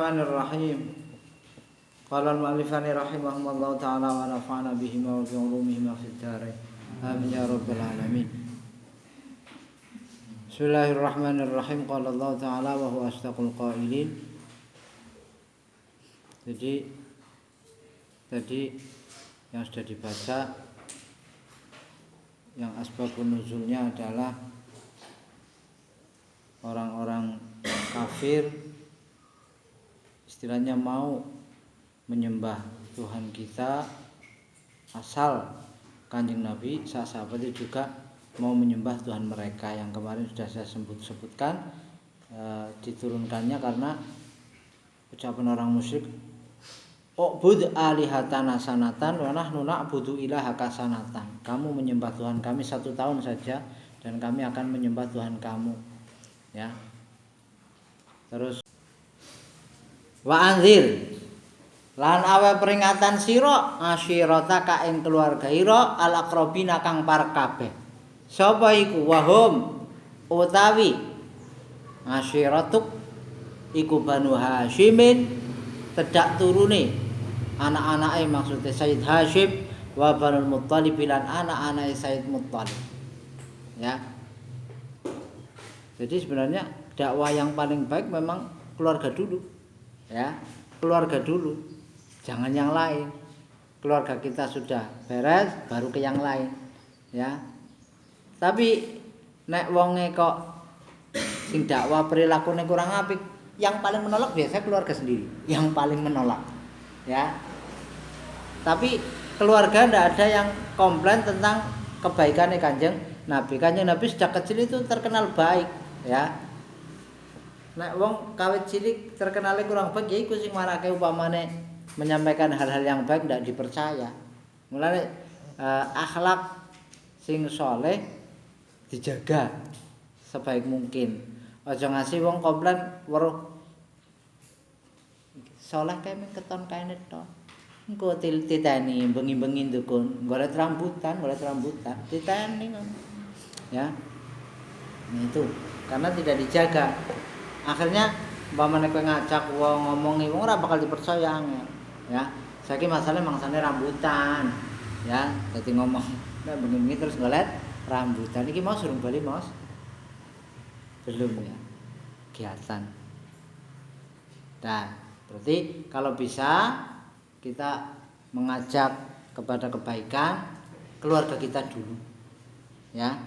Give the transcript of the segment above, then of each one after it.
Bismillahirrahmanirrahim. Qala al-mu'allifani rahimahullahu ta'ala wa nafa'ana bihima wa bi ulumihima fid dharain. Amin ya rabbal alamin. Bismillahirrahmanirrahim. Qala Allah ta'ala wa huwa asdaqul qailin. Jadi yang sudah dibaca, yang asbabun nuzulnya adalah orang-orang kafir istilahnya mau menyembah Tuhan kita, asal Kanjeng Nabi sahabat itu juga mau menyembah Tuhan mereka yang kemarin sudah saya sebutkan, diturunkannya karena ucapan orang musyrik, "U'bud alihatana sanatan wa nahnu na'budu ilahaka sanatan." Kamu menyembah Tuhan kami 1 tahun saja dan kami akan menyembah Tuhan kamu. Ya. Terus wa anzir lan awe peringatan sira asyirata ka ing keluarga ira al aqrabina kang par kabeh. Sapa iku? Wahum utawi asyiratuk iku Banu Hasyimin, tedak turune anak-anake maksudnya Sayyid Hasyim, wa Banul Muttalib lan anak-anake Sayyid Muttalib. Ya. Jadi sebenarnya dakwah yang paling baik memang keluarga dulu. Ya, keluarga dulu. Jangan yang lain. Keluarga kita sudah beres baru ke yang lain. Ya. Tapi nek wonge kok sing dakwah perilakune kurang apik, yang paling menolak biasanya keluarga sendiri. Yang paling menolak. Ya. Tapi keluarga ndak ada yang komplain tentang kebaikannya Kanjeng Nabi. Kanjeng Nabi sejak kecil itu terkenal baik, ya. Nek wong kawit cilik terkenalnya kurang baik, ya iku sing marake upamane menyampaikan hal-hal yang baik ndak dipercaya. Mulane akhlak sing saleh dijaga sebaik mungkin. Aja ngasih wong komplain weruh saleh kae mung keton kaene tok. Engko titeni bengi-bengi ndukun, golek rambutan, titeni ngono. Ya. Nah itu karena tidak dijaga. Akhirnya umpamane kowe ngajak wong ngomongi wong ora bakal dipercaya, ya. Saiki masalahnya mangsane rambutan, ya. Dadi ngomong nek bengi terus golek rambutan. Iki mau suruh bali, Mas? Belum ya. Kegiatan. Nah, berarti kalau bisa kita mengajak kepada kebaikan keluarga kita dulu. Ya.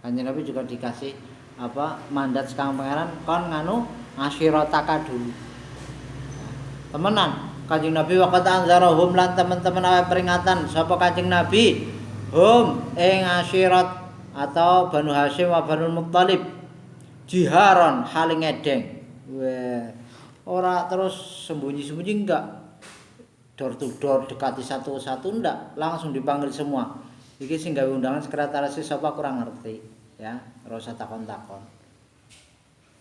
Kanjeng Nabi juga dikasih mandat sekang pangeran kon nganu asyirataka dulu. Temenan Kanjeng Nabi waqat anzarahum lan teman-teman awe peringatan sapa Kanjeng Nabi hum ing asyirat atau Banu Hasyim wa Banul Muttalib jiharon haling edeng. Ora terus sembunyi-sembunyi enggak. Door to door dekati satu-satu ndak, langsung dipanggil semua. Iki sing gawe undangan sekretaris sapa kurang ngerti. Ya, ora usah takon-takon.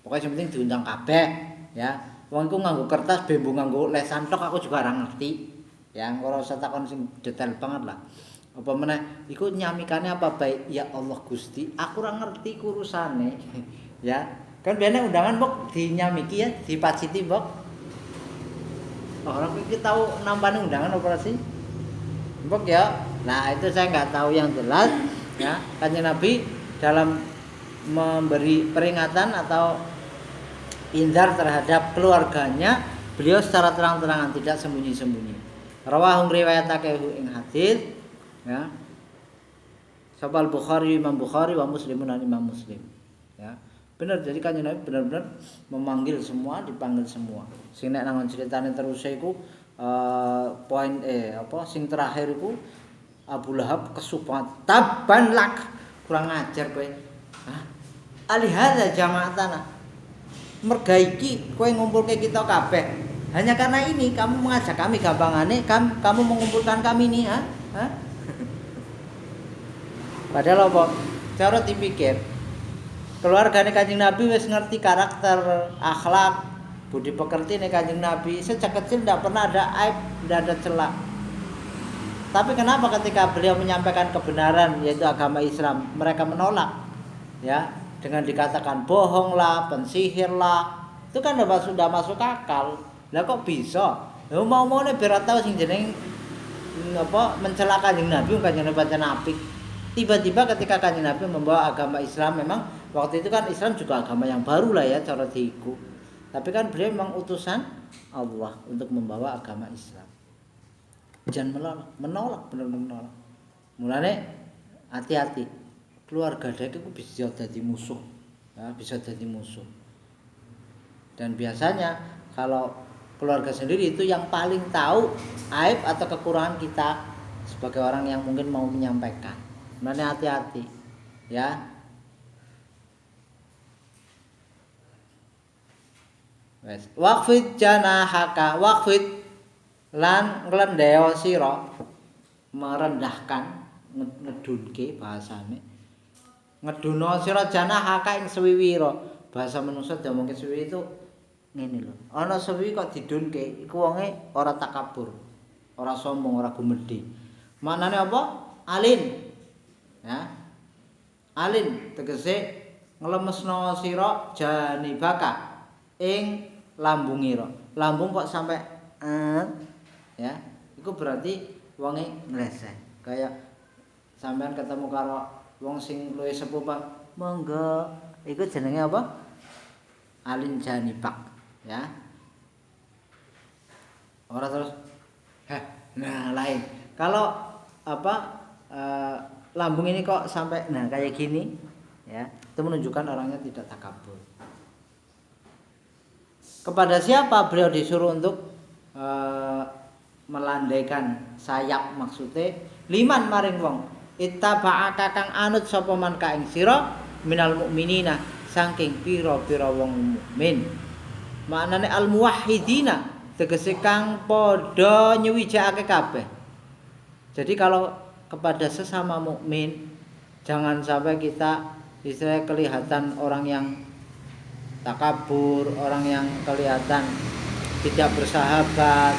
Pokoknya yang penting diundang kabeh, ya. Wong iku nganggo kertas bembu nganggo lesan tok aku juga ora ngerti. Ya, ora usah takon sing detail banget lah. Apa meneh iku nyamikane apa baik? Ya Allah Gusti, aku ora ngerti urusane. Ya, kan biasanya undangan mbok dinyamiki ya, dipaciti mbok. Orang iki tahu nampane undangan operasi. Mbok ya. Nah, itu saya enggak tahu yang jelas, ya. Kanjeng Nabi dalam memberi peringatan atau indar terhadap keluarganya, beliau secara terang-terangan, tidak sembunyi-sembunyi. Rawahum riwayatake ing hadis, ya. Sahal Bukhari, Imam Bukhari wa Muslimun dan Imam Muslim. Ya. Benar, jadi Kanjeng Nabi benar-benar memanggil semua, dipanggil semua. Sing nek nang ceritane terus iku poin sing terakhir iku Abu Lahab kesupat taban lak, kurang ajar kowe. Hah? Alihadza jama'atana. Merga iki kowe ngumpulke kita kabeh. Hanya karena ini kamu mengajak kami gampangane, kamu mengumpulkan kami nih, ha? Hah? Padahal apa? Cara dipikir keluargane Kanjeng Nabi wis ngerti karakter, akhlak, budi pekerti nih Kanjeng Nabi. Sejak kecil tidak pernah ada aib, tidak ada celah. Tapi kenapa ketika beliau menyampaikan kebenaran yaitu agama Islam, mereka menolak? Ya, dengan dikatakan bohonglah, pensihirlah. Itu kan sudah masuk akal. Lah kok bisa? Lha mau-maune biar tau sing jeneng mencela Kanjeng Nabi, Kanjeng Nabi pancen apik. Tiba-tiba ketika Kanjeng Nabi membawa agama Islam, memang waktu itu kan Islam juga agama yang baru lah ya cara diiku. Tapi kan beliau memang utusan Allah untuk membawa agama Islam. Jangan menolak, benar-benar menolak. Mulane hati-hati. Keluarga dek itu bisa jadi musuh. Ya, bisa jadi musuh. Dan biasanya kalau keluarga sendiri itu yang paling tahu aib atau kekurangan kita sebagai orang yang mungkin mau menyampaikan. Mulane hati-hati. Ya. Wes, waqfid janahaka, waqfid lan nglendheo sira, merendahkan, ngedunke bahasane. Ngeduno sira janahaka ing swiwira. Bahasa manusa diomongke swiwi itu ngene lho. Ana swiwi kok didunke, iku wonge ora takabur, ora sombong, ora gumedhe. Maknane apa? Alin. Ya. Alin tegese nglemesno sira janibaka ing lambungira. Lambung kok sampai ya, itu berarti wonge ngresek. Kayak sampean ketemu karo wong sing luwih sepuh, monggo. Iku jenenge apa? Alin janibak, ya. Ora terus nah lain. Kalau lambung ini kok sampai kayak gini, ya. Itu menunjukkan orangnya tidak takabur. Kepada siapa beliau disuruh untuk melandaikan sayap, maksudnya liman maring wong ittaba'aka kang anut sapa man ka ing sira minal mukminina saking pira-pira wong mukmin. Maknane al muwahhidina tegese kang padha nyuwijake kabeh. Jadi kalau kepada sesama mukmin jangan sampai kita istilahnya kelihatan orang yang takabur, orang yang kelihatan tidak bersahabat,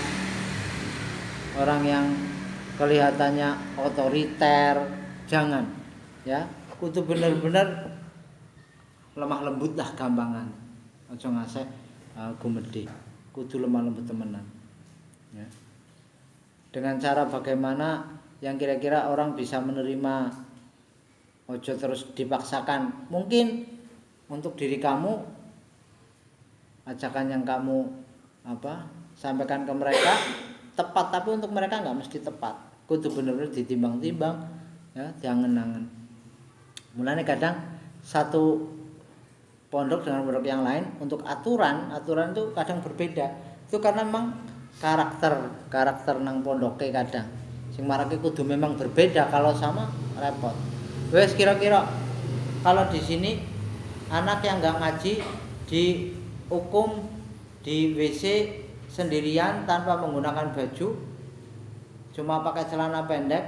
orang yang kelihatannya otoriter. Jangan, ya. Kudu bener-bener lemah lembut lah gampangan. Aja ngasih gumedhe. Kudu lemah lembut temenan. Ya. Dengan cara bagaimana yang kira-kira orang bisa menerima, ojo terus dipaksakan. Mungkin untuk diri kamu ajakan yang kamu sampaikan ke mereka tepat, tapi untuk mereka nggak mesti tepat. Kudu bener-bener ditimbang-timbang, ya, diangen-angen. Mulanya kadang satu pondok dengan pondok yang lain untuk aturan itu kadang berbeda. Itu karena memang karakter nang pondoke kadang sing marake kudu memang berbeda, kalau sama repot. Wes kira-kira kalau di sini anak yang nggak ngaji dihukum di WC sendirian tanpa menggunakan baju, cuma pakai celana pendek,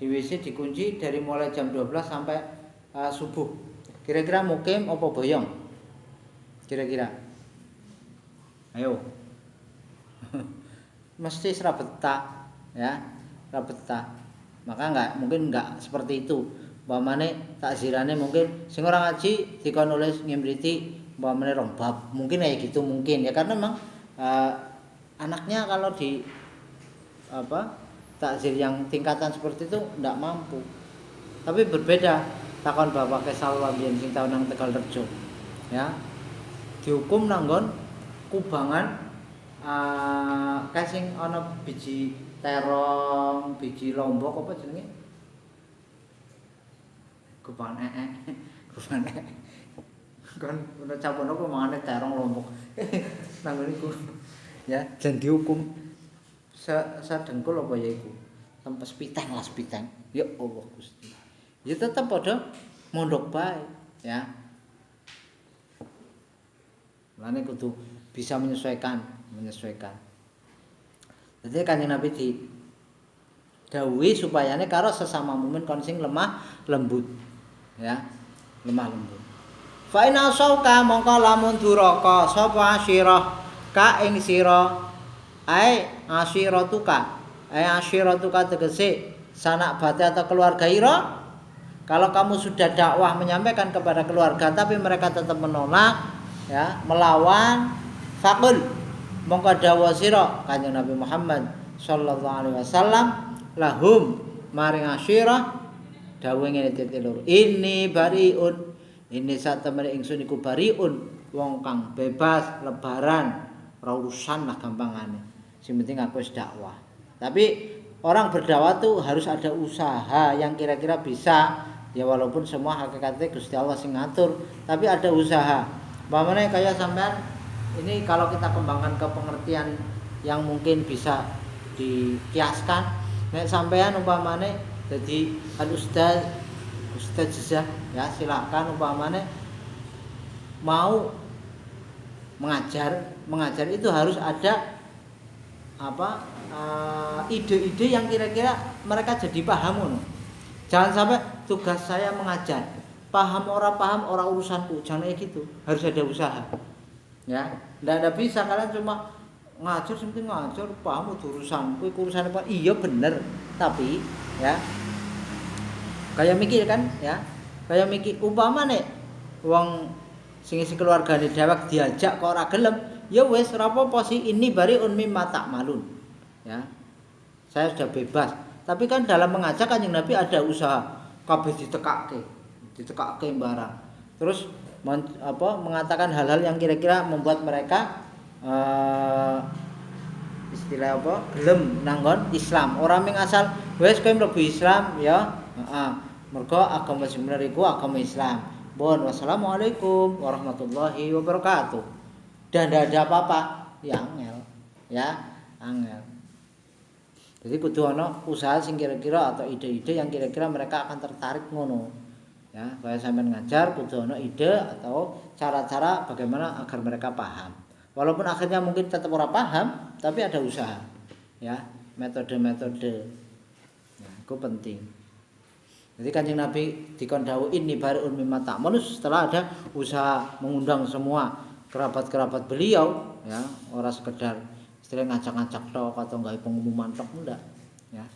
di WC dikunci dari mulai jam 12 sampai subuh. Kira-kira mukim apa boyong? Kira-kira. Ayo. Mesti serabeta, ya, serabeta. Maka mungkin enggak seperti itu. Umpamane takzirane mungkin sing ora ngaji dikon nulis ngimriti umpamane rong bab. Mungkin kayak gitu mungkin ya, karena memang anaknya kalau di takzir yang tingkatan seperti itu ndak mampu. Tapi berbeda takon bapak kesalwa biyen sing tau nang Tegalrejo. Ya. Dihukum nanggon kubangan kasing ana biji terong, biji lombok apa jenenge? Kubangan kubangan. Kan ana campono kok mangane terong lombok. Nanggon iku. Ya, jan dihukum sadengkul apa ya iku? Tempes piteng lah piteng. Ya Allah Gusti. Ya tetep padha mondok bae, ya. Lane kudu bisa menyesuaikan. Jadi Kanjeng Nabi dawuhi supayane karo sesama mukmin kon sing lemah lembut. Ya, lemah lembut. Fa inna sauka mongko lamun duraka sapa asyirah ka ing sira asyiratuka tegese sanak bate atau keluarga ira. Kalau kamu sudah dakwah menyampaikan kepada keluarga tapi mereka tetap menolak, ya, melawan, faqul, mongko dawuh sira Kanjeng Nabi Muhammad sallallahu alaihi wasallam lahum maring asyirah dawuh ngene titilur ini bariun ini satemene ingsun iku bariun wong kang bebas lebaran ora urusan lah gampangane sing penting aku wis dakwah tapi orang berdakwah tuh harus ada usaha yang kira-kira bisa ya walaupun semua hakikatnya Gusti Allah sing ngatur tapi ada usaha umpamane kayak sampean ini kalau kita kembangkan ke pengertian yang mungkin bisa dikiaskan nek sampean umpamane jadi ustaz ya silakan umpamane mau mengajar itu harus ada apa ide-ide yang kira-kira mereka jadi paham. Jangan sampai tugas saya mengajar paham ora urusanku jangan kayak gitu harus ada usaha ya ndak ada bisa kalian cuma ngajar seperti ngajar paham urusanku urusan apa iya bener tapi ya kayak mikir kan ya kayak mikir umpama nek wong sing isi keluargane dhewek diajak kok ora gelem ya wis ora apa-apa sih ini bari mimma ta'malun ya saya sudah bebas tapi kan dalam mengajak Kanjeng Nabi ada usaha kabeh ditekake barang terus mengatakan hal-hal yang kira-kira membuat mereka istilah apa gelem nanggon Islam orang ming asal wis kowe mlebu Islam ya mergo agama sing bener iku agama Islam bon wassalamualaikum warahmatullahi wabarakatuh dan tidak ada apa-apa ya angel jadi kudu ana usaha sing kira-kira atau ide-ide yang kira-kira mereka akan tertarik ngono ya kayak sampean ngajar kudu ana ide atau cara-cara bagaimana agar mereka paham walaupun akhirnya mungkin tetap ora paham tapi ada usaha ya metode-metode ya itu penting jadi Kanjeng Nabi dikon dawuh ini bariun mimma ta'malun setelah ada usaha mengundang semua kerabat-kerabat beliau ya ora sekedar istilah ngacak-ngacak tok atau gawe pengumuman tok ndak ya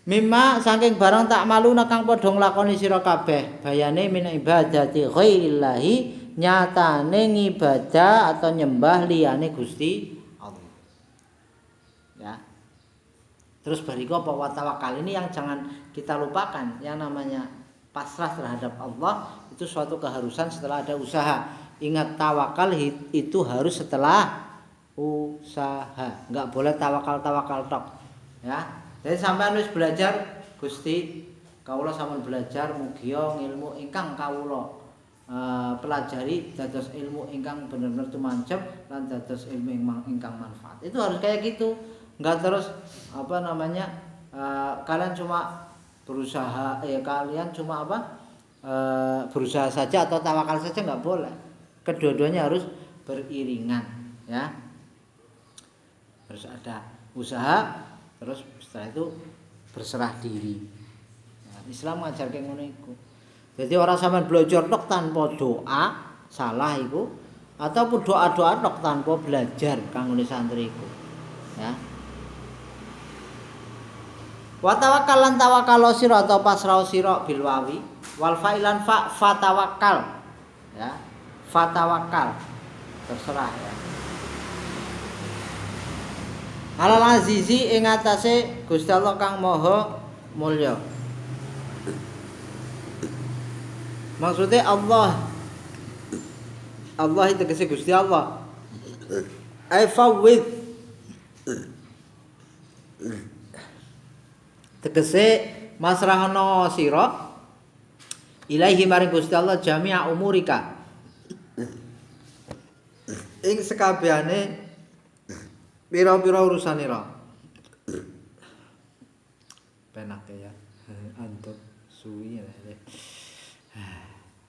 mimma saking barang tak malu kang padha nglakoni sira kabeh bayane min ibadati ghairillahi nyatane ngibadah atau nyembah liyane Gusti Allah ya terus bariku apa wa tawakkal ini yang jangan kita lupakan yang namanya pasrah terhadap Allah itu suatu keharusan setelah ada usaha ingat tawakal itu harus setelah usaha enggak boleh tawakal tok ya jadi sampean wis belajar Gusti kawula sampun belajar mugia ilmu ingkang kawula pelajari dados ilmu ingkang bener-bener tumancep lan dados ilmu ingkang manfaat itu harus kayak gitu enggak terus kalian cuma berusaha kalian cuma berusaha saja atau tawakal saja enggak boleh kedua-duanya harus beriringan ya harus ada usaha terus setelah itu berserah diri nah, Islam ngajarke ngono iku jadi orang sampean belajar tok tanpa doa salah iku ataupun doa-doa tok tanpa belajar kanggo santri iku ya wa tawakkalan tawakkalo sira atau pasrah sira bil wawi wal fa'ilan fatawakkal ya fatawakkal terserah ya Alal azizi ing atase Gusti Allah kang maha mulya maksudnya Allah itu tegese Gusti Allah fawwid tegese masrahana sira ilaahi maring Gusti Allah jami'a umurika ing sekabehane pira-pira urusanira penak ya antuk suwi ya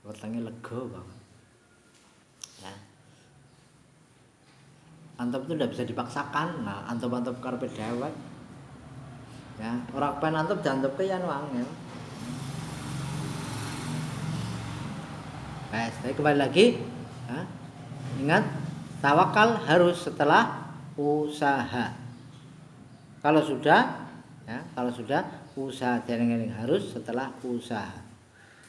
wetenge lega banget ya antep itu tidak bisa dipaksakan nah antep-antep karepe dhewek ya ora pen antep jantep ke yen wangel tapi kembali lagi ya, ingat tawakal harus setelah usaha kalau sudah usaha dereng-dereng harus setelah usaha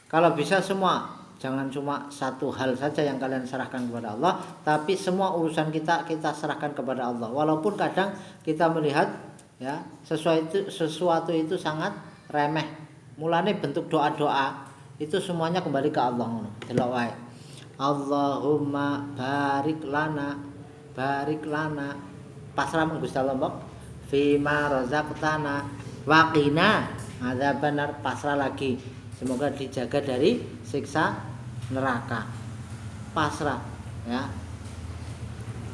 kalau bisa semua Jangan cuma satu hal saja yang kalian serahkan kepada Allah, tapi semua urusan kita serahkan kepada Allah. Walaupun kadang kita melihat ya sesuatu itu sangat remeh. Mulane bentuk doa-doa itu semuanya kembali ke Allah ngono. Delok wae. Allahumma barik lana pasrah Gusti Allah mbok fima razaqtana waqina adzabannar, pasrah lagi. Semoga dijaga dari siksa neraka. Pasrah ya.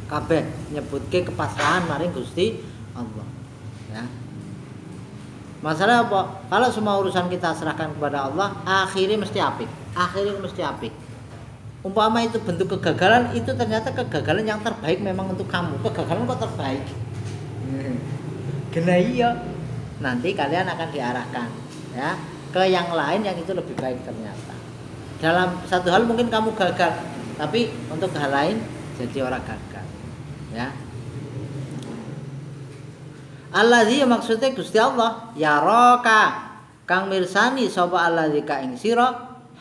Kabeh nyebutke kepasrahan maring Gusti Allah. Ya. Masalah apa? Kalau semua urusan kita serahkan kepada Allah, akhirnya mesti apik. Umpama itu bentuk kegagalan, itu ternyata kegagalan yang terbaik memang untuk kamu. Kegagalan kok terbaik. Kena iya. Nanti kalian akan diarahkan ya ke yang lain yang itu lebih baik ternyata. Dalam satu hal mungkin kamu gagal, tapi untuk hal lain jadi orang gagal. Ya. Allazi maksudnya Gusti Allah yaraka kang mirsani sapa allazi ka ing sira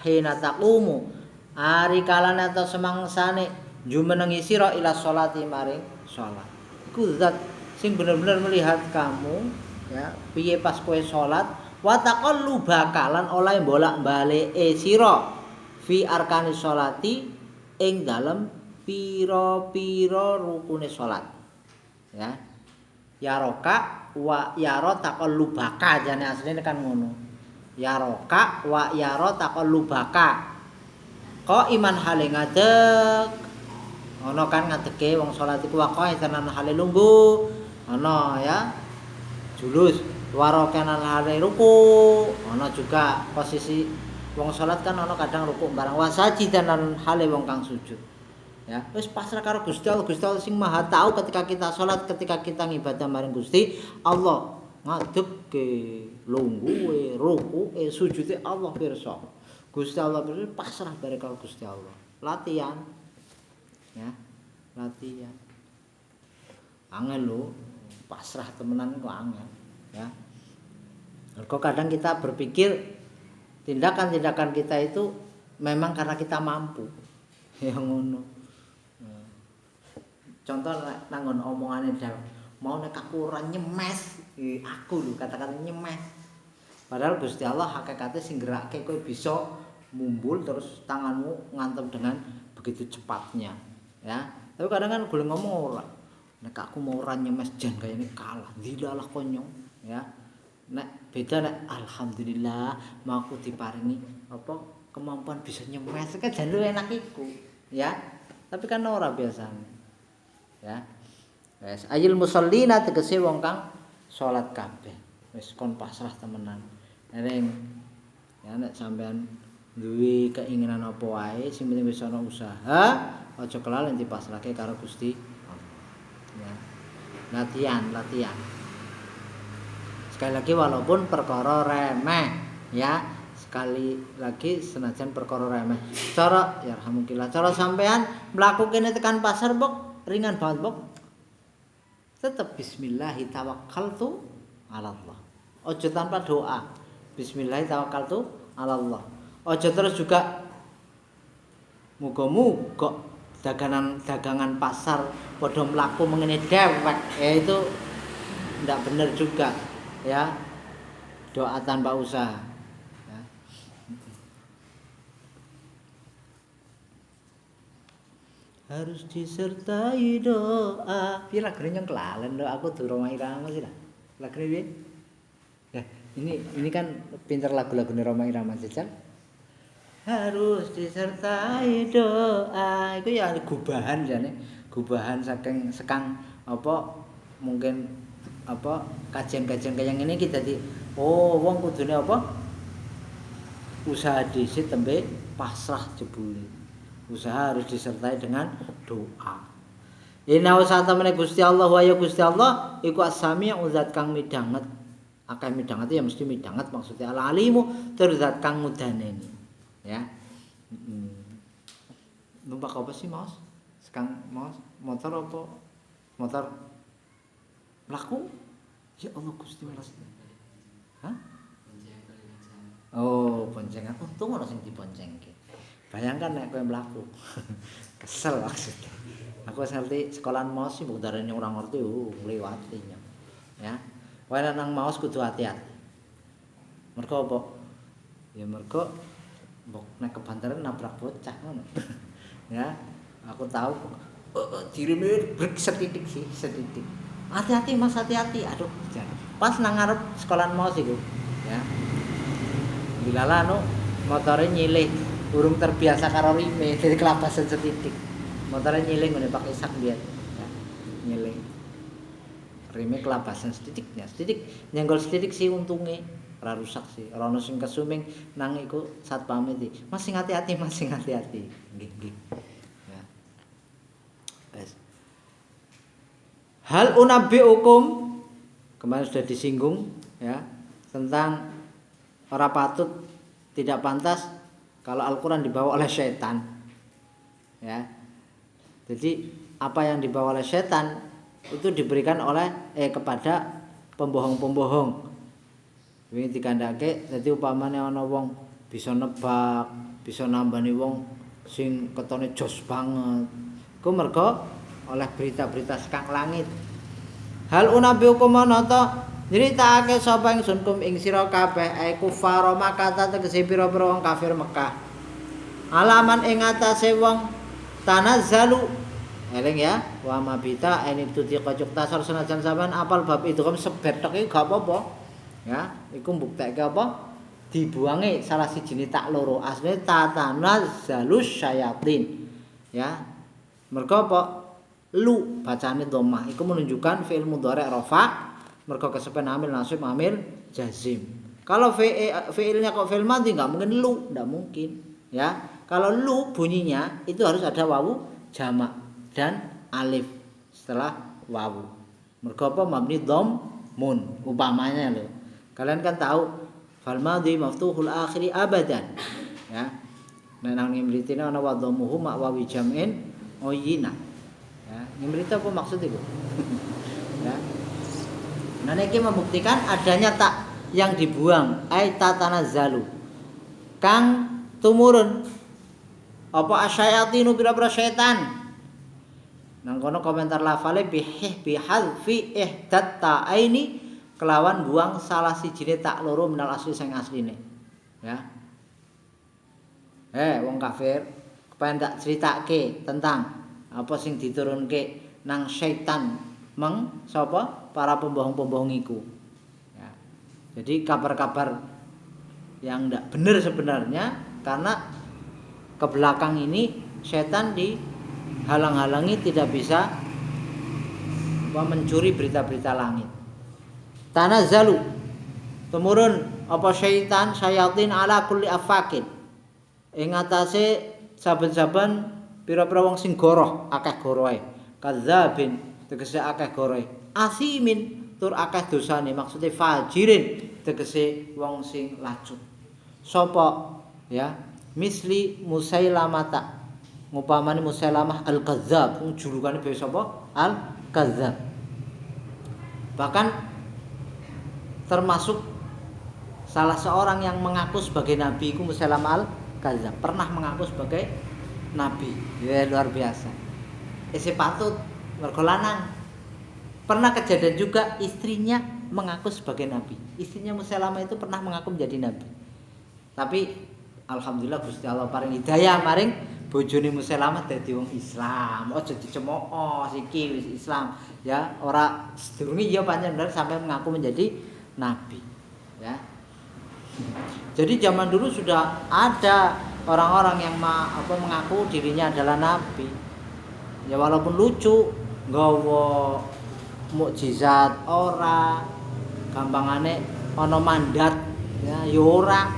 hina taqumu ari kalane atau semangsane jumenengi sira ila sholati maring salat. Iku zat sing bener-bener melihat kamu ya piye pas kowe salat wa taqallubaka lan oleh bolak-balike sira fi arkani sholati ing dalem pira-pira rukune salat. Ya. Yaroka wa yaro taqallubaka jane asline kan ngono. Yaroka wa yaro taqallubaka. Kok iman hale ngadeg. Ana kan ngadege wong salat iku wae tenan hale lungguh. Ana ya. Julus waro kanan hale ruku. Ana juga posisi wong salat kan ana kadang ruku barang wasaji tenan hale wong kang sujud. Ya, wis pasrah karo Gusti Allah. Gusti Allah sing Maha tahu ketika kita salat, ketika kita ngibadah maring Gusti Allah. Ngadege, lungguhe, rukuke, sujude Allah pirsa. Gusti Allah pirsa pasrah bare karo Gusti Allah. Latihan. Ya, latihan. Angel lho, pasrah temenan kok angel, ya. Kok kadang kita berpikir tindakan-tindakan kita itu memang karena kita mampu. Ya ngono. Contoh nanggon omongane mau nek aku ora nyemes, aku lho kata-kata nyemes. Padahal Gusti Allah hakikate sing gerakke kowe bisa mumbul terus tanganmu ngantem dengan begitu cepatnya, ya. Tapi kadang kan boleh ngomong ora. Nek aku mau ora nyemes jan kayane kalah, dilalah konyong, ya. Nek beda nek alhamdulillah mau aku diparingi apa kemampuan bisa nyemes kan jan enak iku, ya. Tapi kan ora biasanya. Ya. Wes ayil musallina tegese wong kang salat kabeh. Wis kon pasrah temenan. Ning ya nek sampean duwe keinginan apa wae sing penting wis ana usaha, aja kelalen dipasrahke karo Gusti Allah. Ya. Latihan. Sekali lagi walaupun perkara remeh, ya. Sekali lagi senajan perkara remeh. Cara ya alhamdulillah cara sampean mlaku kene tekan pasar mbok ringan banget mbok. Tetap bismillah tawakkaltu 'ala Allah. Ojo tanpa doa. Bismillah tawakkaltu 'ala Allah. Ojo terus juga muga-muga dagangan pasar padha mlaku mengene dewek. Ya itu ndak bener juga, ya. Doa tanpa usaha. Harus disertai doa. Piye lagune yang kelalen lho aku durung irama sih lah. Lagune piye? Ya, ini kan pinter lagu-lagune Roma Irama Jajal. Harus disertai doa. Itu ya gubahan jane. Gubahan saking sekang apa mungkin apa kajian-kajian kayak ngene iki dadi wong kudune apa? Usaha dhisik tembe pasrah jebule. Usaha harus disertai dengan doa. Inna usatamane Gusti Allah wa ya Gusti Allah iku as-sami'u zat kang midanget. Akeh midanget ya mesti midanget maksudnya al-alimu tur zat kang mudaneni. Ya. Numpak apa sih, Mas? Sekang Mas, motor apa? Motor laku? Ya Allah Gusti Allah. Hah? Oh, boncengan. Untung ana sing diboncengke. Bayangkan nek kowe mlaku. Kesel maksudnya. Aku ngerti sekolahan maos sih mbok darani ora ngerti ngliwati. Ya. Kowe nang maos kudu hati-hati. Mergo apa? Ya mergo mbok nek kebanteran nabrak bocah ngono. Ya. Aku tahu dirime brek setitik sih, setitik. Hati-hati Mas, hati-hati. Aduh, pas nang ngarep sekolahan maos iku. Ya. Bilala anu motore nyilih, urung terbiasa karo rime, dadi kelabasan setitik. Motore nyilih ngene pakai sak biyen. Ya. Nyilih. Rime kelabasan setitiknya. Setitik nyenggol setitik sih untunge. Ora rusak sih. Ora ono sing kesuming nang iku satpame iki. Mas sing hati-hati, Mas sing hati-hati. Nggih, nggih. Ya. Wes. Hal unabi hukum kemarin sudah disinggung ya tentang ora patut tidak pantas kalau Al-Qur'an dibawa oleh setan. Ya. Jadi apa yang dibawa oleh setan itu diberikan oleh kepada pembohong-pembohong. Wingi dikandhake dadi upamane ana wong bisa nebak, bisa nambani wong sing ketone jos banget. Ku mergo oleh berita-berita sekang langit. Hal unabi hukumana ta nyritakake sapa ingsun kum ing sira kabeh kufar Makkah tegese pira-pira wong kafir Mekah. Alaman ing atase wong tanazzalu eling ya wa mabita ini tuti kocok tasar senajan sampean apal bab itu kan sebetok iki gak apa-apa. Ya, iku mbuktekke apa? Dibuange salah sijine tak loro. Asline tatanazzalus syayatin. Ya. Mergo apa? Lu bacane dhammah iku menunjukkan fi'il mudhari' rafa mergo kesepen amil nasib amil jazim. Kalau fi'ilnya kok fi'il madhi enggak mungkin lu, enggak mungkin. Ya. Kalau lu bunyinya itu harus ada wawu jamak dan alif setelah wawu. Mergo apa mabni dhammun upamanya lho. Kalian kan tahu fal madhi maftuhul akhiri abadan. Ya. Nek nang ngimritine ana wa dhammuhu ma wawi jam'in oyina. Ya, ngimrite apa maksud itu? Ya. Nah niki membuktikan adanya tak yang dibuang ai tatanazzalu. Kang tumurun apa asyayatinu pira-pira setan. Nang kono komentar lafale bihadfi ihdat ta'aini kelawan buang salah sijine tak loro minal asli sing asline. Ya. Wong kafir kepen tak critakake tentang apa sing diturunke nang setan sapa para pembohong-pembohong iku. Ya. Jadi kabar-kabar yang ndak benar sebenarnya karena ke belakang ini setan dihalang-halangi tidak bisa mencuri berita-berita langit. Tanazzalu tumurun apa syaitan syayatin ala kulli afakin ing atase saben-saben pira-pira wong sing goroh akeh gorohe kadzabin tegese akeh gorohe asimin tur akeh dosane maksude fajirin tegese wong sing lacut sapa ya misli Musailamata ngupamane Musailamah al-Kadzdzab jurukane dhewe sapa al-Kadzdzab bahkan termasuk salah seorang yang mengaku sebagai nabi iku Musailamah al-Kadzdzab pernah mengaku sebagai nabi. Ya luar biasa. Patut mergo lanang. Pernah kejadian juga istrinya mengaku sebagai nabi. Istrinya Musailamah itu pernah mengaku menjadi nabi. Tapi alhamdulillah Gusti Allah paring hidayah maring bojone Musailamah dadi wong Islam. Aja dicemooh iki wis Islam. Ya, ora sedurunge ya pancen bener sampai mengaku menjadi nabi. Ya. Jadi zaman dulu sudah ada orang-orang yang mengaku dirinya adalah nabi. Ya walaupun lucu, nggawa mukjizat ora, gampangane ana mandat ya ora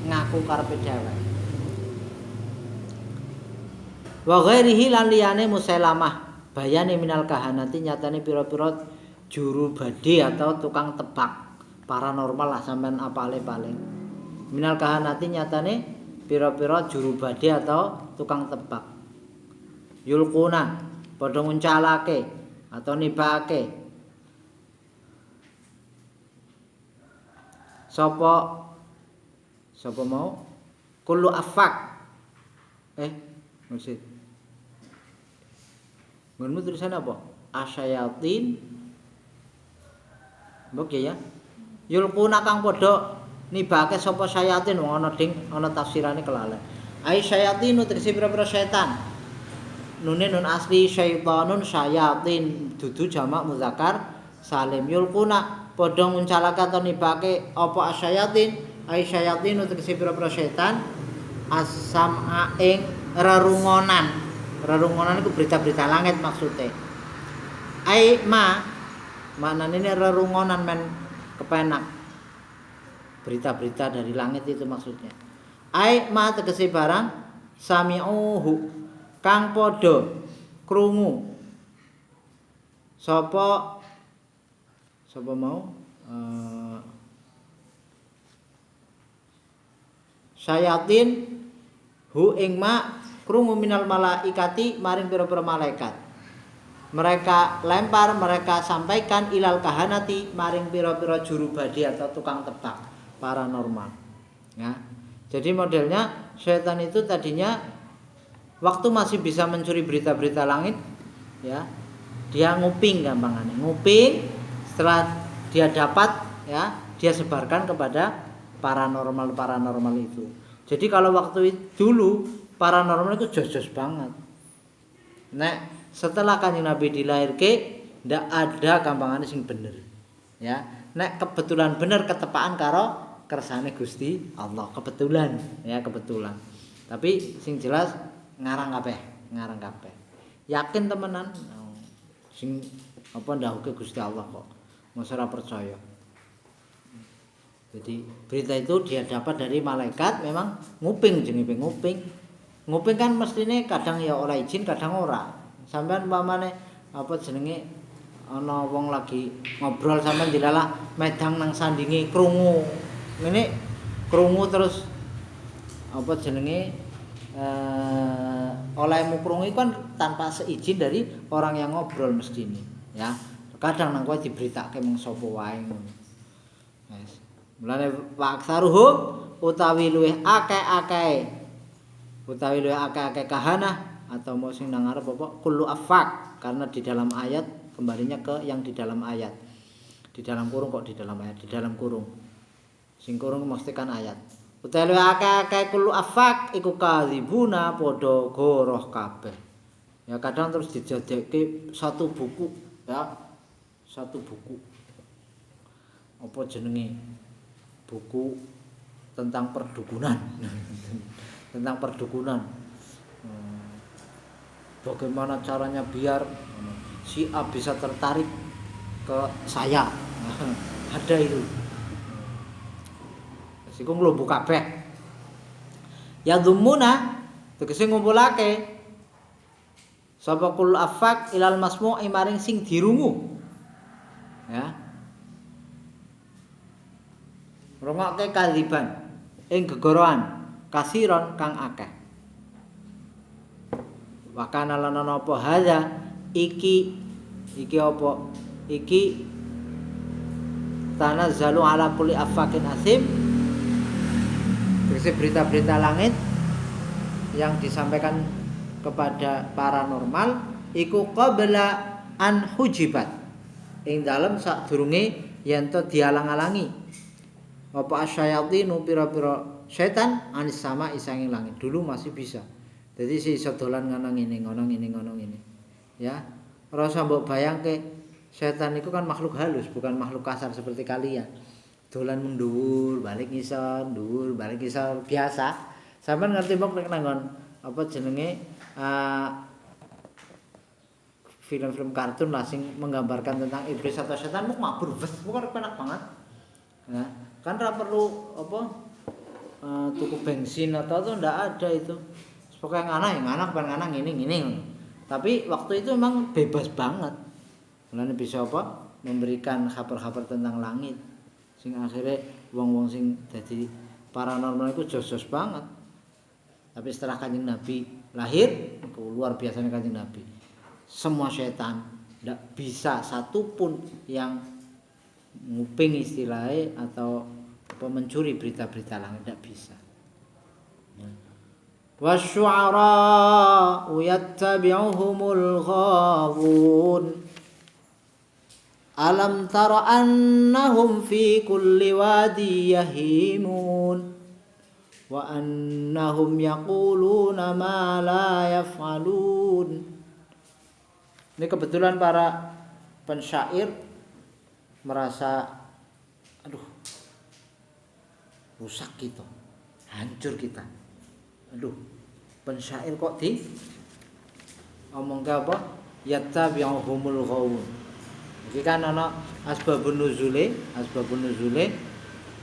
ngaku karepe dhewe. Wa ghairihi lan liyane Musailamah bayane minal kahanati nyatane pira-pira juru bade atau tukang tebak paranormal lah sampean apale paling. Minal kahanati nyatane pira-pira juru bade atau tukang tebak. Yulquna padha nguncalake atau nibake. Sapa mau? Kullu afak. Mursid. Nggonmu tulisan apa? Asyayatin. Oke ya. Yulquna kang padha nibake sapa syayatin wong ana tafsirane kelalen. Ai syayatin tegese pira-pira setan. Nune nun asli syaitanun syayatin dudu jamak muzakkar salim. Yulquna padha nguncalake atau nibake apa asyayatin ai syayatin tegese pira-pira setan asam ing rerungonan. Rerungonan itu berita-berita langit maksudnya. Ai maknane rerungonan men kepenak. Berita-berita dari langit itu maksudnya. Ai tegese barang sami'uhu kang padha krungu. Sapa mau syayatin hu ing krungu minal malaikati maring pira-pira malaikat. Mereka lempar, mereka sampaikan ilal kahanati maring pira-pira juru badi atau tukang tebak paranormal. Ya. Jadi modelnya setan itu tadinya waktu masih bisa mencuri berita-berita langit, ya. Dia nguping gampangannya. Nguping setelah dia dapat, ya, dia sebarkan kepada paranormal itu. Jadi kalau waktu itu dulu paranormal itu jos-jos banget. Setelah Kanjeng Nabi dilahirke ndak ada gampangane sing bener. Ya. Kebetulan bener ketepaan karo kersane Gusti Allah, kebetulan. Tapi sing jelas ngarang kabeh. Yakin temenan sing ndawuhke Gusti Allah kok. Mosok ora percaya. Jadi berita itu dia dapat dari malaikat memang nguping jenenge nguping. Nguping kan mestine kadang ya oleh izin, kadang ora. Sampeyan umpamane ana wong lagi ngobrol sampeyan dilalah medang nang sandinge krungu. Ngene krungu terus olehmu krungu kan tanpa seizin dari orang yang ngobrol mestine, ya. Kadang nang kowe diberitake mung sapa wae ngono. Wes. Mulane waksaruhum utawi luwih akeh-akeh kahana atau mau sing nang ngarep apa kullu afak, karena di dalam ayat kembalinya ke yang di dalam ayat. Di dalam kurung kok di dalam ayat, di dalam kurung. Sing kurung memastikan ayat. Utawi akeh-akeh kullu afak iku kadzibuna padha goroh kabeh. Ya kadang terus dijadiake satu buku, ya. Satu buku. Apa jenenge? Buku tentang perdukunan. Tentang perdukunan. Bagaimana caranya biar si A bisa tertarik ke saya. Ada itu. Siku nglumbu kabeh. Ya dzumuna tegese ngumpulake sapa kul afak ilal masmu'i maring sing dirungu. Ya. Rungokke kaliban ing gegorohan kasiron kang akeh. Wakana lan apa hadza iki apa iki tanazzalu ala kulli afakin asim. Berita-berita langit yang disampaikan kepada paranormal iku qabla an hujibat ing dalem sadurunge yen to dialang-alangi apa asyayatinu pira-pira setan anis sama isanging langit. Dulu masih bisa. Jadi si iso dolan ngono ngene. Ya. Ora usah mbok bayangke setan itu kan makhluk halus, bukan makhluk kasar seperti kalian. Dolan mendhuwur, balik ngisor, dhuwur, balik ngisor biasa. Sampeyan ngerti mbok nek nanggon apa jenenge film-film kartun lah sing menggambarkan tentang iblis atau setan muk mabur wes bukan enak banget. Ya. Kan ora perlu tuku bensin atau ndak ada itu. Pokoknya nganak ngene. Tapi waktu itu memang bebas banget. Mulane bisa memberikan kabar-kabar tentang langit. Sing akhirnya wong-wong sing dadi paranormal itu jos-jos banget. Tapi setelah Kanjeng Nabi lahir, luar biasanya Kanjeng Nabi. Semua setan ndak bisa satupun yang nguping istilahnya atau mencuri berita-berita langit, ndak bisa. wasyu'ara'u yattabi'uhumul ghawun alam tara annahum fi kulli wadi yahimun wa annahum yaquluna ma la yaf'alun. Ini kebetulan para pensyair merasa aduh rusak kita, hancur kita. Aduh, pensyair kok di omong ke apa? Yattabi'uhumul ghawun. Iki kan ana asbabun nuzule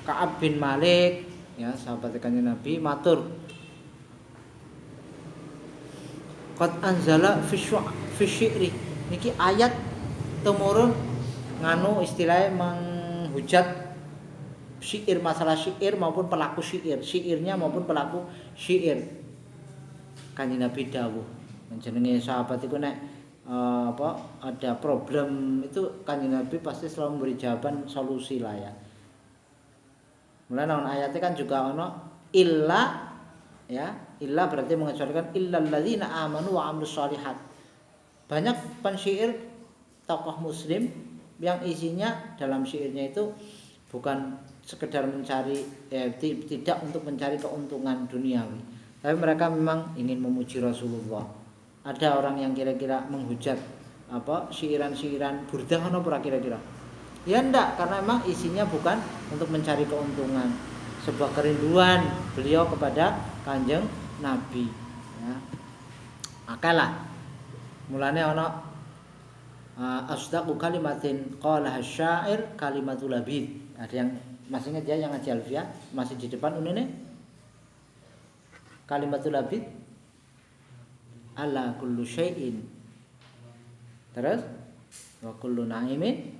Ka'ab bin Malik ya, sahabat Kanjeng Nabi matur qad anzala fi syi'ri. Niki ayat temurun nganu istilahnya menghujat syair, masalah syair maupun pelaku syairnya maupun pelaku syair. Kanjeng Nabi dawuh jenenge sahabat iku nek ada problem itu Kanjeng Nabi pasti selalu memberi jawaban solusi lah ya. Mulai nang ayatnya kan juga ono illa ya, illa berarti mengecualikan illal ladzina amanu wa amilus shalihat. Banyak pensyair tokoh muslim yang isinya dalam syairnya itu bukan sekedar mencari tidak untuk mencari keuntungan duniawi, tapi mereka memang ingin memuji Rasulullah. Ada orang yang kira-kira menghujat syiiran-syiiran burdah ono ora kira-kira? Ya ndak, karena memang isinya bukan untuk mencari keuntungan, sebuah kerinduan beliau kepada Kanjeng Nabi ya. Makalah mulane ono asdaqu kalimatin qala asyair kalimatul labid. Ada yang masih ingat ya yang ngaji Alfiah masih di depan unine kalimatul labid ala kullu syai'in terus wa kullu na'imin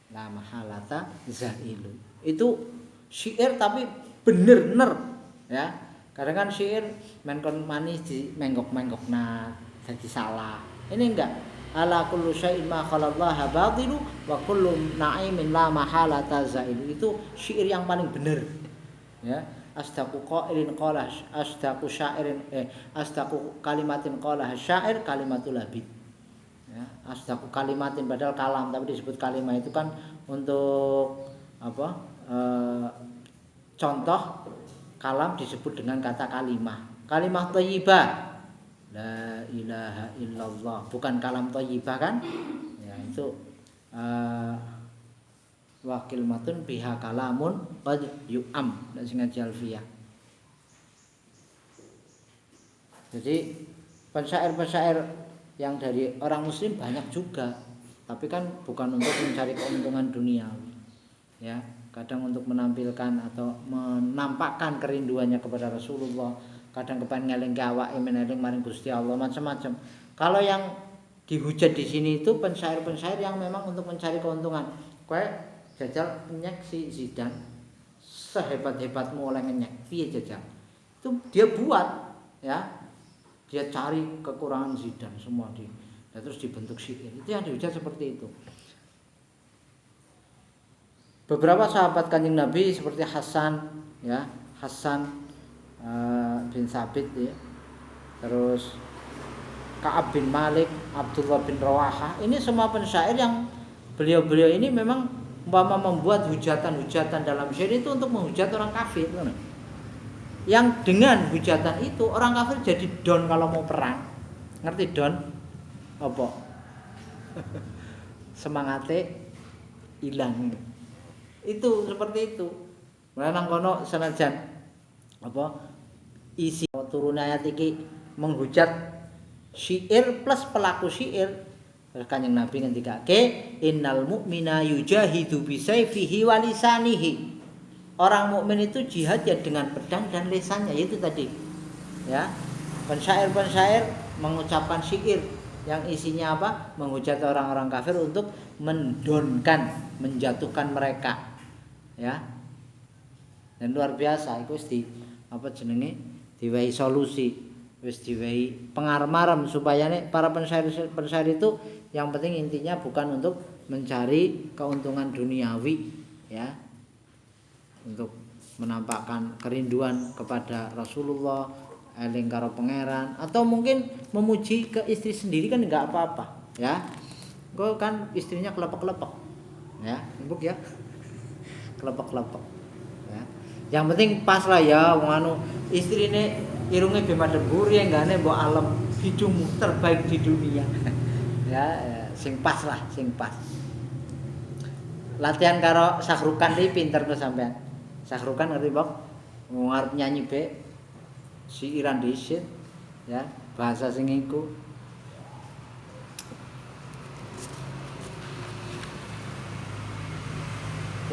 la mahalata zailun. Itu syair tapi bener-bener ya. Kadang kan syair menkon manis di menggok-menggokna jadi salah. Ini enggak. Ala kullu syai'in ma khalallaha batilu wa kullu na'imin la mahalata zailun. Itu syair yang paling bener ya. Asdaqu qairin qala asdaqu syairin asdaqu kalimatin qala syair kalimatul labid ya. Asdaqu kalimatin padahal kalam tapi disebut kalimah itu kan untuk contoh kalam disebut dengan kata kalimah thayyibah la ilaha illallah, bukan kalam thayyibah kan ya. Itu wakil matun biha kalamun qad yu'am dan sing ngaji Alfiah. Jadi pensyair-pensyair yang dari orang muslim banyak juga, tapi kan bukan untuk mencari keuntungan duniawi ya, kadang untuk menampilkan atau menampakkan kerinduannya kepada Rasulullah, kadang kepengen ngeling awake meneling maring Gusti Allah, macam-macam. Kalau yang dihujat di sini itu pensyair-pensyair yang memang untuk mencari keuntungan. Kayak jajal nyek si Zidan sehebat-hebatmu oleh ngenyek piye jajal itu dia buat ya, dia cari kekurangan Zidan semua dan terus dibentuk syair. Itu yang dihujat seperti itu. Beberapa sahabat Kanjeng Nabi seperti Hasan bin Sabit ya, terus Ka'ab bin Malik, Abdullah bin Rawahah, ini semua pensyair yang beliau-beliau ini memang umpama membuat hujatan-hujatan dalam syair itu untuk menghujat orang kafir. Yang dengan hujatan itu orang kafir jadi don kalau mau perang. Ngerti don? Apa? Semangatnya hilang. Itu seperti itu. Nang kono senajan isi turun ayat iki menghujat syair plus pelaku syair. Kanjeng Nabi ngendikake innal mu'mina yujahidu bisayfihi wa lisanihi. Orang mukmin itu jihad ya dengan pedang dan lisannya, yaitu tadi. Ya. Pensyair-pensyair mengucapkan syair yang isinya apa? Menghujat orang-orang kafir untuk mendonkan, menjatuhkan mereka. Ya. Dan luar biasa iku wis diwehi solusi, wis diwehi pengarep-arep supaya para pensyair itu yang penting intinya bukan untuk mencari keuntungan duniawi ya, untuk menampakkan kerinduan kepada Rasulullah, eling karo pangeran, atau mungkin memuji ke istri sendiri kan enggak apa-apa, ya. Kok kan istrinya kelepek-kelepek. Ya, empuk ya. Kelepek-kelepek. Ya. Yang penting pas lah ya wong anu istrine irunge be madhep mburi enggane mbok alem hidungmu terbaik di dunia. Ya, sing pas lah, sing pas. Latihan karo Sahrukan iki pinter to sampean. Sahrukan ngerti, Bok? Ngarep nyanyi be si Iran dhisik ya, bahasa sing iku.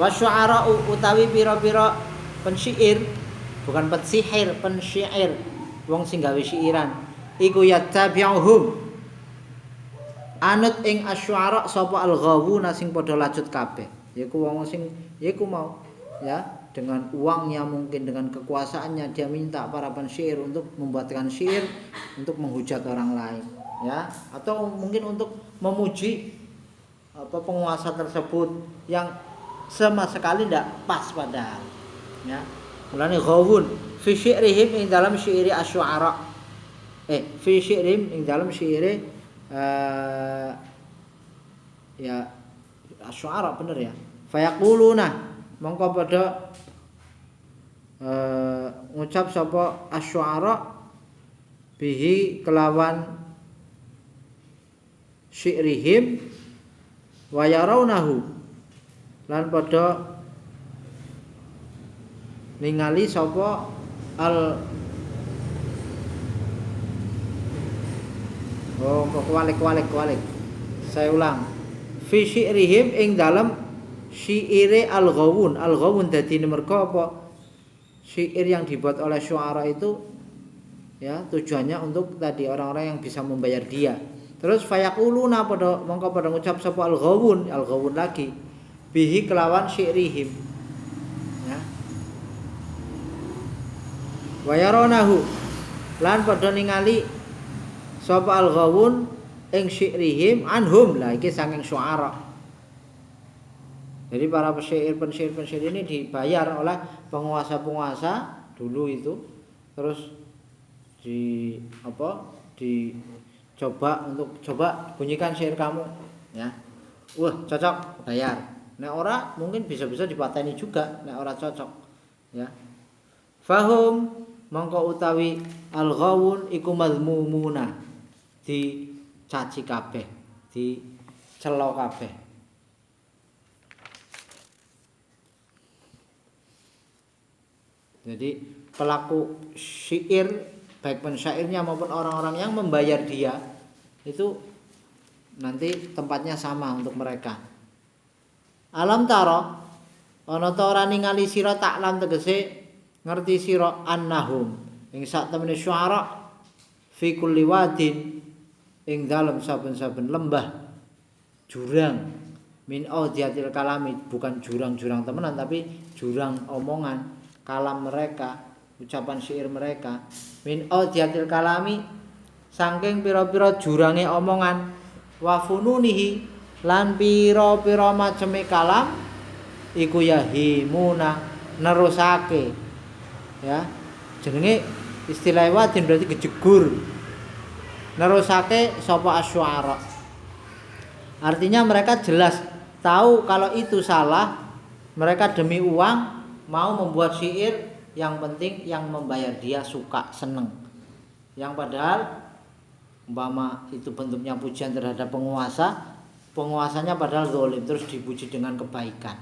Wa syu'ara utawi pira-pira pensyair, bukan pensihir, pensyair. Wong sing gawe syairan iku yattabi'uhum anut ing asy'ara sapa al-ghawuna sing padha lacut kabeh. Yaiku wong sing yaiku mau ya, dengan uangnya mungkin dengan kekuasaannya dia minta para pensyair untuk membuatkan syair untuk menghujat orang lain, ya, atau mungkin untuk memuji penguasa tersebut yang sama sekali tidak pas padahal, ya. Mulane ghawun fi syi'rihim ing dalam syairi asy'ara. Fi syi'rihim ing dalam syairi ya asy'ara bener ya. Fayaquluna mongko padha ngucap sapa asy'ara bihi kelawan syi'rihim wa yarawnahu lan padha ningali sapa kualik. Saya ulang. Fi syi'rihim ing dalem syaire al-ghawun. Al-ghawun dadi merga apa? Syair yang dibuat oleh syu'ara itu ya tujuannya untuk tadi orang-orang yang bisa membayar dia. Terus fayaquluna pada mongko pada ngucap sapa al-ghawun lagi bihi kelawan syi'rihim. Ya. Wa yaronahu lan pada ningali sapa al-ghawun ing syi'rihim anhum lah iki saking syu'ara. Jadi para pensyair ini dibayar oleh penguasa-penguasa dulu itu, terus dicoba untuk coba bunyikan syair kamu, ya. Wah, cocok, bayar. Nek ora mungkin bisa-bisa dipateni juga nek ora cocok, ya. Fahum mongko utawi al-ghawun iku mazmumuna, dicaci kabeh, dicela kabeh. Jadi pelaku syair baik pensyairnya maupun orang-orang yang membayar dia itu nanti tempatnya sama untuk mereka. Alam taro ana ta ora ningali sira taklam tegese ngerti sira annahum ing sak temene syu'ara fi kulli wadin ing dalem saben-saben lembah jurang min audiatil kalami, bukan jurang-jurang temenan tapi jurang omongan kalam mereka, ucapan syair mereka, min audiatil kalami saking pira-pira jurange omongan, wa fununihi lan pira-pira maceme kalam iku yahimuna nerusake, ya. Jenenge istilah wadin berarti gejegur, nerusake sapa asy'ara. Artinya mereka jelas tahu kalau itu salah, mereka demi uang mau membuat syair yang penting yang membayar dia suka, seneng. Yang padahal umpama itu bentuknya pujian terhadap penguasanya padahal zalim terus dipuji dengan kebaikan.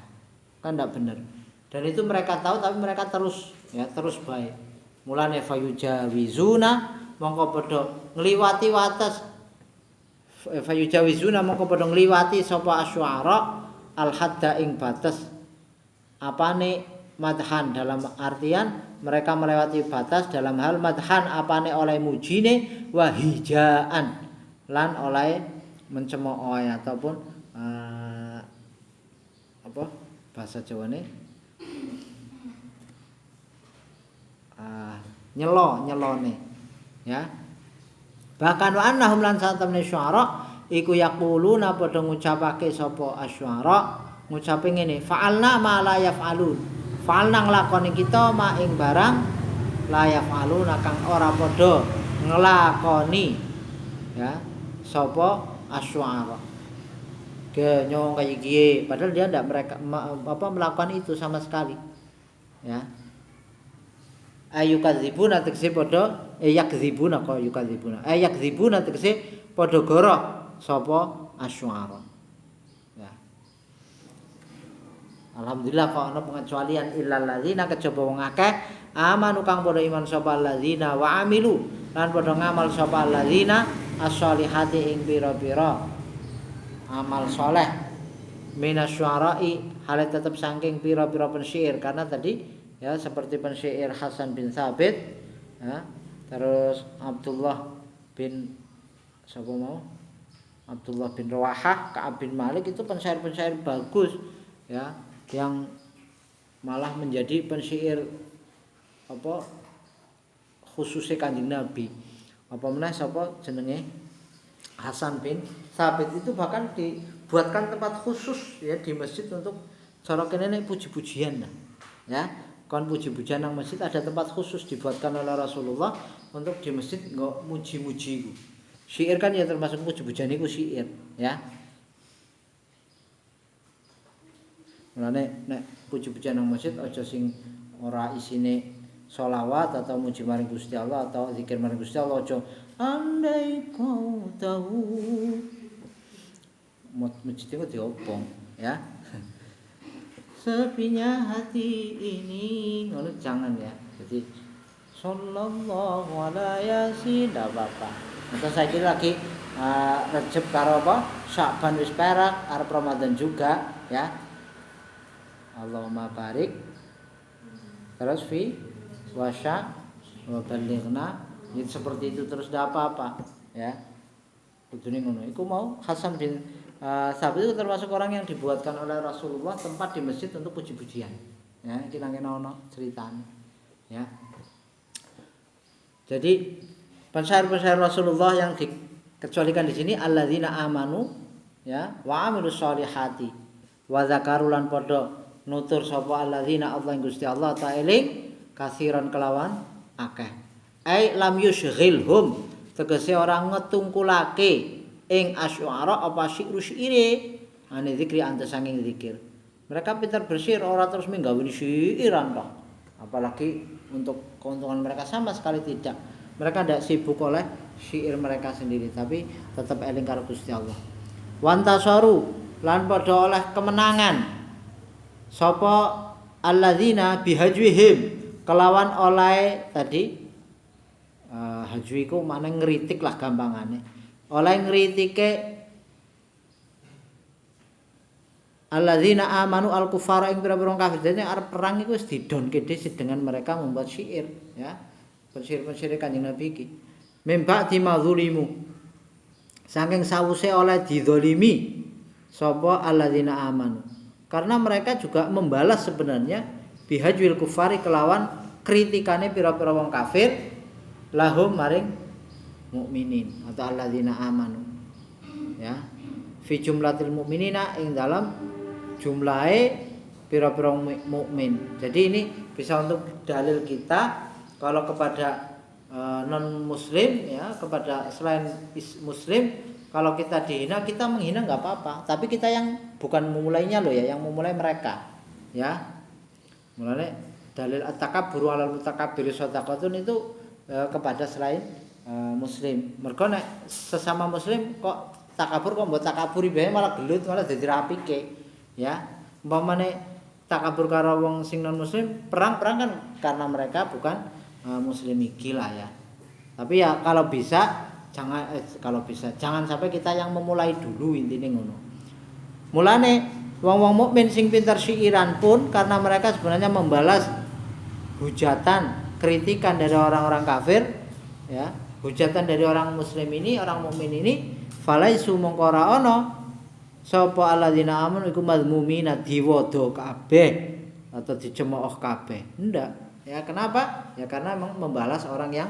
Kan enggak benar. Dan itu mereka tahu tapi mereka terus baik. Mulane fayujawizuna mongko padha ngliwati wates. Fayujawizuna mongko padha ngliwati sapa asy'ara al-hadda ing batas. Apane madhan dalam artian mereka melewati batas dalam hal madhan apane oleh mujine wahijaan lan oleh mencemooh ataupun bahasa Jawane nyelone, ya. Bahkan wa annahum lan satamne syu'ara iku yaquluna padha ngucapake sapa asy'ara ngucape ngene fa'alna ma la yaf'alun. Fa'alna nglakoni kita ma ing barang la yaf'aluna kang ora padha nglakoni ya sapa asy'ara. Nyong kayak gini padahal dia tidak melakukan itu sama sekali ya. Ayukadzibuna tegese padha yakdzibuna kok yukadzibuna yakdzibuna tegese padha goroh sapa asy'ara ya. Alhamdulillah kok ana pengecualian illal ladzina kejaba wong akeh amanu kang padha iman sapa ladzina wa amilu lan padha ngamal sapa ladzina as-sholihati ing pira-pira amal soleh minasyu'ara'i hal tetap saking pira-pira pensyair karena tadi ya seperti pensyair Hasan bin Thabit ya, terus Abdullah bin siapa mau Abdullah bin Rawahah, Ka'ab bin Malik itu pensyair-pensyair bagus ya yang malah menjadi pensyair apa khususnya Kanjeng Nabi. Apa meneh sapa jenenge Hasan bin Thabit itu bahkan dibuatkan tempat khusus ya di masjid untuk cara kene nek puji-pujian nah. Ya, kon puji-pujian nang masjid ada tempat khusus dibuatkan oleh Rasulullah untuk di masjid nggo muji-muji iku. Syair kan ya termasuk puji-pujian iku syair ya. Mulane nek puji-pujian nang masjid aja sing ora isine sholawat atau muji maring Gusti Allah atau zikir maring Gusti Allah aja andai kau tahu masjid itu diopong ya sepinya hati ini ngono jangan ya. Jadi sallallahu alaihi yasin ndak apa-apa. Atau saya kira lagi Rejab karo apa Sya'ban wis perak arep Ramadan juga ya. Allahumma barik terus fi wasya wa balighna itu seperti itu terus ndak apa-apa ya. Kudune ngono. Iku mau Hasan bin Thabit itu termasuk orang yang dibuatkan oleh Rasulullah tempat di masjid untuk puji-pujian. Ya, iki nang ono ceritane. Ya. Jadi pensyair-pensyair Rasulullah yang dikecualikan di sini alladzina amanu ya wa amilus sholihati wa dzakaru lan padha nutur sapa alladzina Allah Gusti Allah ta'ala kasiran kelawan akeh. Ai lam yushghilhum tegese orang ngetungkulake ing asy'ara apa syi'ru-syi'ire ane zikri ante saking zikir. Mereka pintar bersyair ora terus menggaweni syiiran toh. Apalagi untuk keuntungan mereka sama sekali tidak. Mereka tidak sibuk oleh syair mereka sendiri tapi tetap eling karo Gusti Allah. Wantasaru lan padha oleh kemenangan sapa alladzina bihajwihim kelawan oleh tadi hajwi ku maknane ngritik lah gampangane. Oleh ngritike alladzina amanu al-kufara ing pira-pira kafir. Dene arep perang iku wis didonke dhisik dengan mereka membuat syair ya. Pensyair-pensyair Kanjeng Nabi iki. Mimba dimadzulimu. Saking sawuse oleh dizalimi sapa alladzina amanu. Karena mereka juga membalas sebenarnya bihajwil kufari kelawan kritikane pira-pira wong kafir lahum maring mukminin atau alladzina amanu ya fi jumlatil mukminina ing dalam jumlahe pira-pira mukmin. Jadi ini bisa untuk dalil kita kalau kepada non muslim ya kepada selain muslim kalau kita dihina kita menghina enggak apa-apa tapi kita yang bukan memulainya loh ya yang memulai mereka ya. Mulane dalil at-takabbur 'alal mutakabbir shadaqatun itu kepada selain muslim. Mergo nek sesama muslim kok takabur kok mbok takaburi bae malah gelut malah dadi rapike ya. Umpamane takabur karo wong sing non muslim perang-perang kan karena mereka bukan muslim iki lah ya. Tapi ya kalau bisa jangan sampai kita yang memulai dulu intine ngono. Mulane wong-wong mukmin sing pintar syairan pun karena mereka sebenarnya membalas hujatan, kritikan dari orang-orang kafir ya. Hujatan dari orang muslim ini, orang mukmin ini falaisu mongko ora ana sapa alladzina amanu iku mazmumina diwodo kabeh atau dicemooh kabeh. Ndak. Ya kenapa? Ya karena memang membalas orang yang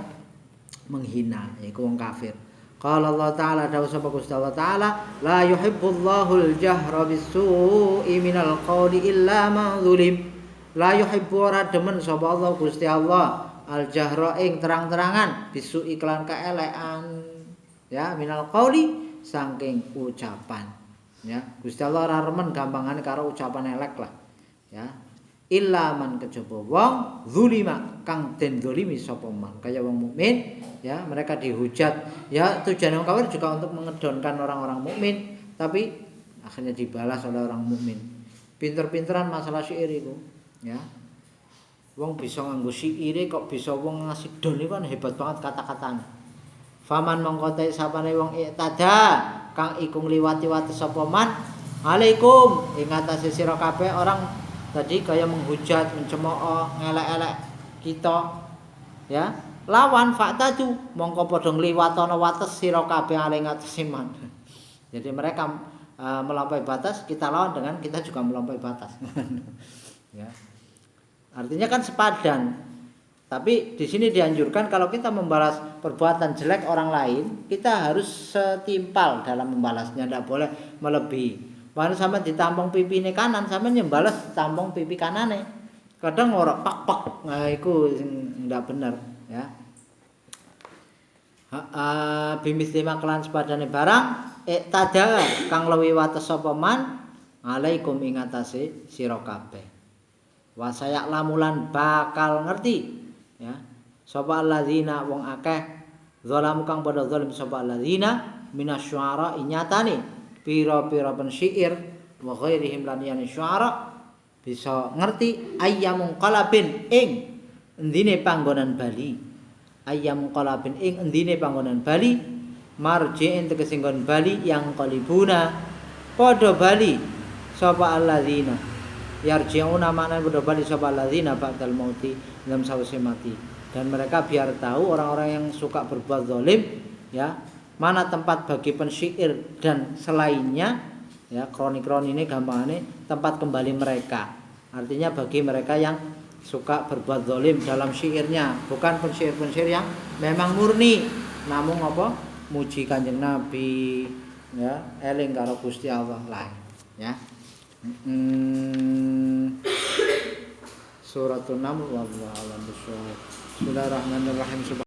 menghina yaiku wong kafir. Qala Allah taala dawuh sapa Gusti Allah taala la yuhibbullahul jahra bis-su'i minal qawli illa man zulim. La yuhibbu ora demen sapa Allah Gusti Allah al jahra ing terang-terangan bisu iklan kaelekan ya minal qauli saking ucapan ya Gusti Allah ora remen gampangane karo ucapan elek lah ya illa man kejaba wong zulima kang den zalimi sapa man kaya wong mukmin ya mereka dihujat ya tujuan wong kafir juga untuk mengedonkan orang-orang mukmin tapi akhirnya dibalas oleh orang mukmin pinter-pinteran masalah syair itu ya wong bisa nganggo syair kok bisa wong ngasih don iku kan hebat banget kata-katanya faman mongko te sapane wong iktada kang iku ngliwati-wati sapa man alaikum ing atase sira kabeh orang tadi kaya menghujat mencemooh ngelek-elek kita ya lawan fakta tu mongko padha ngliwatono wates sira kabeh aling atase man jadi mereka melampaui batas kita lawan dengan kita juga melampaui batas ya artinya kan sepadan tapi di sini dianjurkan kalau kita membalas perbuatan jelek orang lain kita harus setimpal dalam membalasnya tidak boleh melebihi mana sama ditampung pipine kanan sama nyembalas tampung pipi kanane kadang ora pak nah itu ndak bener ya bimis lima kelan sepadane barang tada kang luwi wates sapa man alaikum ing atase sira kabeh wa saya lamulan bakal ngerti ya sapa alladzina wong akeh zalamu kang padha zalim sapa alladzina minasyuara inyatane pira-pira pensyair wa ghairihim lan yani syuara bisa ngerti ayyamun qalabin ing endine panggonan bali ayyamun qalabin ing endine panggonan bali marji'in tegese nggon bali yang qalibuna padha bali sapa alladzina yarji'una maknane padha bali sapa alladzina ba'dal mauti dalam sawise mati dan mereka biar tahu orang-orang yang suka berbuat zalim ya mana tempat bagi pensyair dan selainnya ya kroni-kroni ini gampangane tempat kembali mereka artinya bagi mereka yang suka berbuat zalim dalam syairnya bukan pensyair-pensyair yang memang murni namun apa muji Kanjeng Nabi ya eling karo Gusti Allah lah ya Suratul Naml wallahu a'lam bishawab. Bismillahirrahmanirrahim.